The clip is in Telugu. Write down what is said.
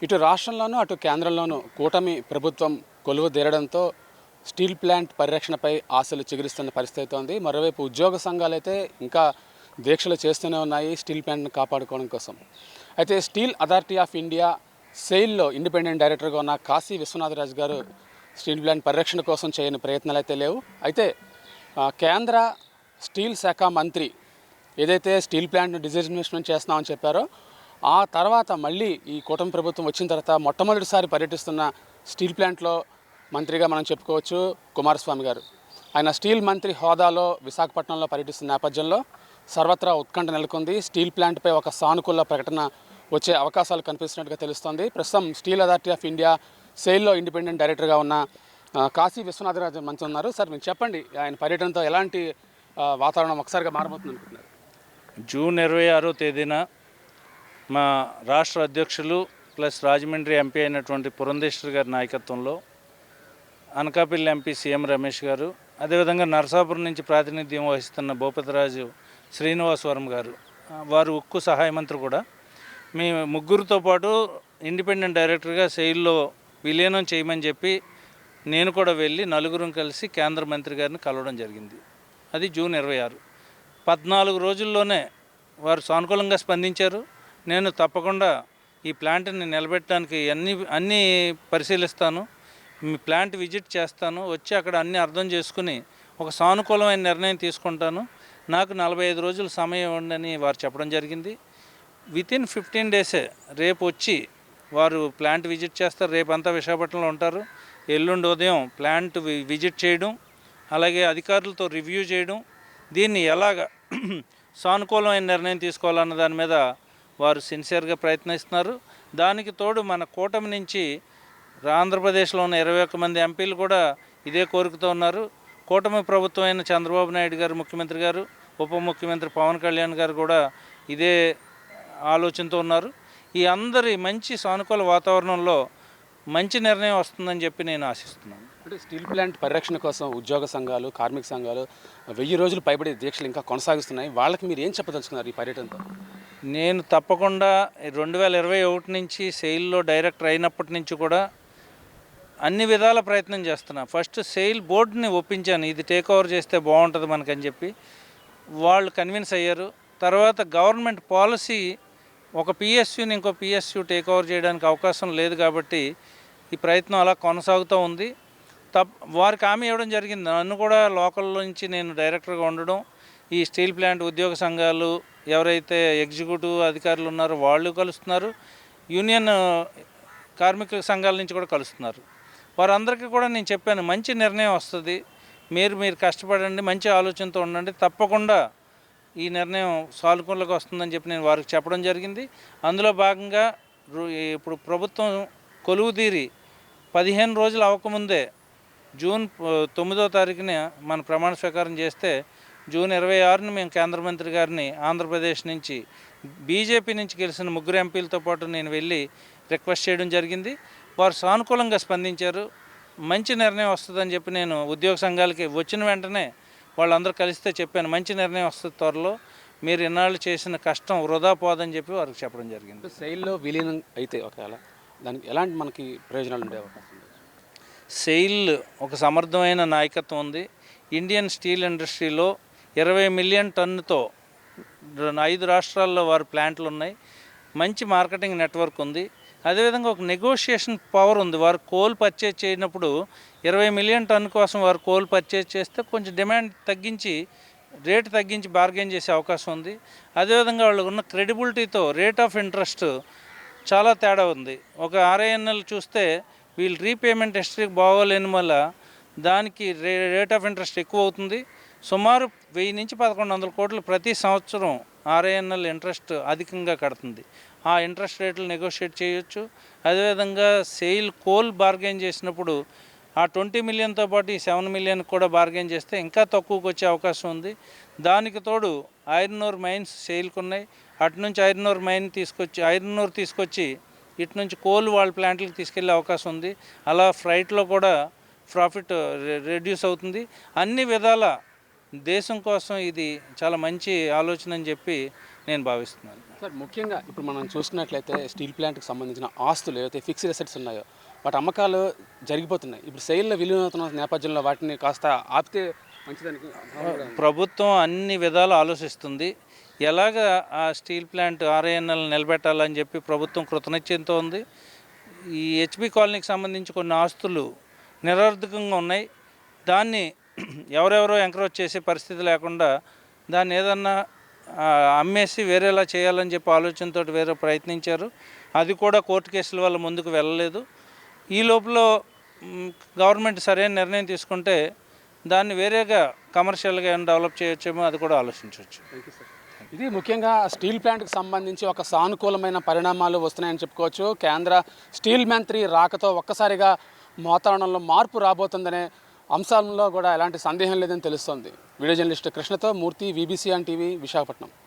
ఇటు రాష్ట్రంలోనూ అటు కేంద్రంలోనూ కూటమి ప్రభుత్వం కొలువు తీరడంతో స్టీల్ ప్లాంట్ పరిరక్షణపై ఆశలు చిగురిస్తున్న పరిస్థితి ఉంది. మరోవైపు ఉద్యోగ సంఘాలైతే ఇంకా దీక్షలు చేస్తూనే ఉన్నాయి స్టీల్ ప్లాంట్ను కాపాడుకోవడం కోసం. అయితే స్టీల్ అథారిటీ ఆఫ్ ఇండియా సెయిల్లో ఇండిపెండెంట్ డైరెక్టర్గా ఉన్న కాశీ విశ్వనాథరాజు గారు స్టీల్ ప్లాంట్ పరిరక్షణ కోసం చేయని ప్రయత్నాలు అయితే లేవు. అయితే కేంద్ర స్టీల్ శాఖ మంత్రి ఏదైతే స్టీల్ ప్లాంట్ను డిజిన్వెస్ట్మెంట్ చేస్తున్నామని చెప్పారో ఆ తర్వాత మళ్ళీ ఈ కూటమి ప్రభుత్వం వచ్చిన తర్వాత మొట్టమొదటిసారి పర్యటిస్తున్న స్టీల్ ప్లాంట్లో మంత్రిగా మనం చెప్పుకోవచ్చు కుమారస్వామి గారు. ఆయన స్టీల్ మంత్రి హోదాలో విశాఖపట్నంలో పర్యటిస్తున్న నేపథ్యంలో సర్వత్రా ఉత్కంఠ నెలకొంది. స్టీల్ ప్లాంట్పై ఒక సానుకూల ప్రకటన వచ్చే అవకాశాలు కనిపిస్తున్నట్టుగా తెలుస్తోంది. ప్రస్తుతం స్టీల్ అథారిటీ ఆఫ్ ఇండియా సెయిల్లో ఇండిపెండెంట్ డైరెక్టర్గా ఉన్న కాశీ విశ్వనాథరాజు మంత్రి ఉన్నారు. సార్ మీరు చెప్పండి, ఆయన పర్యటనతో ఎలాంటి వాతావరణం ఒకసారిగా మారబోతుంది అనుకుంటున్నారు? జూన్ 26వ తేదీన మా రాష్ట్ర అధ్యక్షులు ప్లస్ రాజమండ్రి ఎంపీ అయినటువంటి పురంధేశ్వరి గారి నాయకత్వంలో అనకాపల్లి ఎంపీ సీఎం రమేష్ గారు, అదేవిధంగా నరసాపురం నుంచి ప్రాతినిధ్యం వహిస్తున్న భూపతిరాజు శ్రీనివాసవరం గారు, వారు ఉక్కు సహాయ మంత్రి కూడా, మీ ముగ్గురితో పాటు ఇండిపెండెంట్ డైరెక్టర్గా సెయిల్లో విలీనం చేయమని చెప్పి నేను కూడా వెళ్ళి నలుగురం కలిసి కేంద్ర మంత్రి గారిని కలవడం జరిగింది. అది జూన్ 26. 14 రోజుల్లోనే వారు సానుకూలంగా స్పందించారు. నేను తప్పకుండా ఈ ప్లాంట్ని నిలబెట్టడానికి అన్నీ పరిశీలిస్తాను, మీ ప్లాంట్ విజిట్ చేస్తాను, వచ్చి అక్కడ అన్నీ అర్థం చేసుకుని ఒక సానుకూలమైన నిర్ణయం తీసుకుంటాను, నాకు 45 రోజులు సమయం ఉండని వారు చెప్పడం జరిగింది. వితిన్ 15 డేసే రేపు వచ్చి వారు ప్లాంట్ విజిట్ చేస్తారు. రేపంతా విశాఖపట్నంలో ఉంటారు. ఎల్లుండి ఉదయం ప్లాంట్ విజిట్ చేయడం, అలాగే అధికారులతో రివ్యూ చేయడం, దీన్ని ఎలాగ సానుకూలమైన నిర్ణయం తీసుకోవాలన్న దాని మీద వారు సిన్సియర్గా ప్రయత్నిస్తున్నారు. దానికి తోడు మన కూటమి నుంచి ఆంధ్రప్రదేశ్లో ఉన్న 21 మంది ఎంపీలు కూడా ఇదే కోరికతో ఉన్నారు. కూటమి ప్రభుత్వం అయిన చంద్రబాబు నాయుడు గారు ముఖ్యమంత్రి గారు, ఉప ముఖ్యమంత్రి పవన్ కళ్యాణ్ గారు కూడా ఇదే ఆలోచనతో ఉన్నారు. ఈ అందరి మంచి సానుకూల వాతావరణంలో మంచి నిర్ణయం వస్తుందని చెప్పి నేను ఆశిస్తున్నాను. అంటే స్టీల్ ప్లాంట్ పరిరక్షణ కోసం ఉద్యోగ సంఘాలు, కార్మిక సంఘాలు 1000 రోజులు పైబడి దీక్షలు ఇంకా కొనసాగిస్తున్నాయి. వాళ్ళకి మీరు ఏం చెప్పదలుచుకున్నారు ఈ పర్యటనతో? నేను తప్పకుండా 2021 నుంచి సెయిల్లో డైరెక్టర్ అయినప్పటి నుంచి కూడా అన్ని విధాల ప్రయత్నం చేస్తున్నా. ఫస్ట్ సెయిల్ బోర్డుని ఒప్పించాను, ఇది టేక్ ఓవర్ చేస్తే బాగుంటుంది మనకని చెప్పి. వాళ్ళు కన్విన్స్ అయ్యారు. తర్వాత గవర్నమెంట్ పాలసీ ఒక పిఎస్యుని ఇంకో పిఎస్యు టేక్ ఓవర్ చేయడానికి అవకాశం లేదు కాబట్టి ఈ ప్రయత్నం అలా కొనసాగుతూ ఉంది. వారికి హామీ ఇవ్వడం జరిగింది, నన్ను కూడా లోకల్లో నుంచి నేను డైరెక్టర్గా ఉండడం, ఈ స్టీల్ ప్లాంట్ ఉద్యోగ సంఘాలు ఎవరైతే ఎగ్జిక్యూటివ్ అధికారులు ఉన్నారో వాళ్ళు కలుస్తున్నారు, యూనియన్ కార్మిక సంఘాల నుంచి కూడా కలుస్తున్నారు. వారందరికీ కూడా నేను చెప్పాను, మంచి నిర్ణయం వస్తుంది, మీరు కష్టపడండి, మంచి ఆలోచనతో ఉండండి, తప్పకుండా ఈ నిర్ణయం సానుకూలంగా వస్తుందని చెప్పి నేను వారికి చెప్పడం జరిగింది. అందులో భాగంగా ఇప్పుడు ప్రభుత్వం కొలువు తీరి 15 రోజులు అవ్వకముందే జూన్ 9వ తారీఖున మన ప్రమాణ స్వీకారం చేస్తే జూన్ 26ని మేము కేంద్ర మంత్రి గారిని ఆంధ్రప్రదేశ్ నుంచి బీజేపీ నుంచి గెలిచిన ముగ్గురు ఎంపీలతో పాటు నేను వెళ్ళి రిక్వెస్ట్ చేయడం జరిగింది. వారు సానుకూలంగా స్పందించారు. మంచి నిర్ణయం వస్తుందని చెప్పి నేను ఉద్యోగ సంఘాలకి వచ్చిన వెంటనే వాళ్ళందరూ కలిస్తే చెప్పాను, మంచి నిర్ణయం వస్తుంది త్వరలో, మీరు ఇన్నాళ్ళు చేసిన కష్టం వృధా పోదని చెప్పి వారికి చెప్పడం జరిగింది. సెయిల్లో విలీనం అయితే ఒకవేళ దానికి ఎలాంటి మనకి ప్రయోజనాలు ఉండే అవకాశం ఉంది? సెయిల్ ఒక సమర్థమైన నాయకత్వం ఉంది. ఇండియన్ స్టీల్ ఇండస్ట్రీలో 20 మిలియన్ టన్నుతో 5 రాష్ట్రాల్లో వారి ప్లాంట్లు ఉన్నాయి. మంచి మార్కెటింగ్ నెట్వర్క్ ఉంది. అదేవిధంగా ఒక నెగోషియేషన్ పవర్ ఉంది. వారు కోల్ పర్చేజ్ చేయనప్పుడు 20 మిలియన్ టన్ను కోసం వారు కోల్ పర్చేజ్ చేస్తే కొంచెం డిమాండ్ తగ్గించి రేటు తగ్గించి బార్గెన్ చేసే అవకాశం ఉంది. అదేవిధంగా వాళ్ళకు ఉన్న క్రెడిబిలిటీతో రేట్ ఆఫ్ ఇంట్రెస్ట్ చాలా తేడా ఉంది. ఒక RINL చూస్తే వీళ్ళు రీపేమెంట్ హిస్టరీకి బాగోలేని వల్ల దానికి రేట్ ఆఫ్ ఇంట్రెస్ట్ ఎక్కువ అవుతుంది. సుమారు 1000 నుంచి 1100 కోట్లు ప్రతి సంవత్సరం RINL ఇంట్రెస్ట్ అధికంగా కడుతుంది. ఆ ఇంట్రెస్ట్ రేట్లు నెగోషియేట్ చేయొచ్చు. అదేవిధంగా సెయిల్ కోల్ బార్గెన్ చేసినప్పుడు ఆ 20 మిలియన్తో పాటు ఈ 7 మిలియన్ కూడా బార్గెన్ చేస్తే ఇంకా తక్కువకు వచ్చే అవకాశం ఉంది. దానికి తోడు ఐరన్ ఓర్ మైన్స్ సెయిల్కి ఉన్నాయి. అటు నుంచి ఐరన్ ఓర్ తీసుకొచ్చి ఇటు నుంచి కోల్ వాళ్ళ ప్లాంట్లకు తీసుకెళ్లే అవకాశం ఉంది. అలా ఫ్రైట్లో కూడా ప్రాఫిట్ రెడ్యూస్ అవుతుంది. అన్ని విధాల దేశం కోసం ఇది చాలా మంచి ఆలోచన అని చెప్పి నేను భావిస్తున్నాను. సార్ ముఖ్యంగా ఇప్పుడు మనం చూసుకున్నట్లయితే స్టీల్ ప్లాంట్కి సంబంధించిన ఆస్తులు ఏవైతే ఫిక్స్డ్ అసెట్స్ ఉన్నాయో వాటి అమ్మకాలు జరిగిపోతున్నాయి. ఇప్పుడు సెయిల్లో విలీనవుతున్న నేపథ్యంలో వాటిని కాస్త ఆపితే మంచిదానికి ప్రభుత్వం అన్ని విధాలు ఆలోచిస్తుంది. ఎలాగ ఆ స్టీల్ ప్లాంట్ RINL నిలబెట్టాలని చెప్పి ప్రభుత్వం కృతనిశ్చయంతో ఉంది. ఈ హెచ్బి కాలనీకి సంబంధించి కొన్ని ఆస్తులు నిరర్ధకంగా ఉన్నాయి. దాన్ని ఎవరెవరో ఎంకరేజ్ చేసే పరిస్థితి లేకుండా దాన్ని ఏదన్నా అమ్మేసి వేరేలా చేయాలని చెప్పి ఆలోచనతో వేరే ప్రయత్నించారు. అది కూడా కోర్టు కేసుల వల్ల ముందుకు వెళ్ళలేదు. ఈ లోపల గవర్నమెంట్ సరైన నిర్ణయం తీసుకుంటే దాన్ని వేరేగా కమర్షియల్గా ఏమైనా డెవలప్ చేయొచ్చేమో అది కూడా ఆలోచించవచ్చు. ఇది ముఖ్యంగా స్టీల్ ప్లాంట్కి సంబంధించి ఒక సానుకూలమైన పరిణామాలు వస్తున్నాయని చెప్పుకోవచ్చు. కేంద్ర స్టీల్ మంత్రి రాకతో ఒక్కసారిగా వాతావరణంలో మార్పు రాబోతుందనే అంశాలలో కూడా ఎలాంటి సందేహం లేదని తెలుస్తోంది. వీడియో జర్నలిస్ట్ కృష్ణతో మూర్తి, VBC టీవీ, విశాఖపట్నం.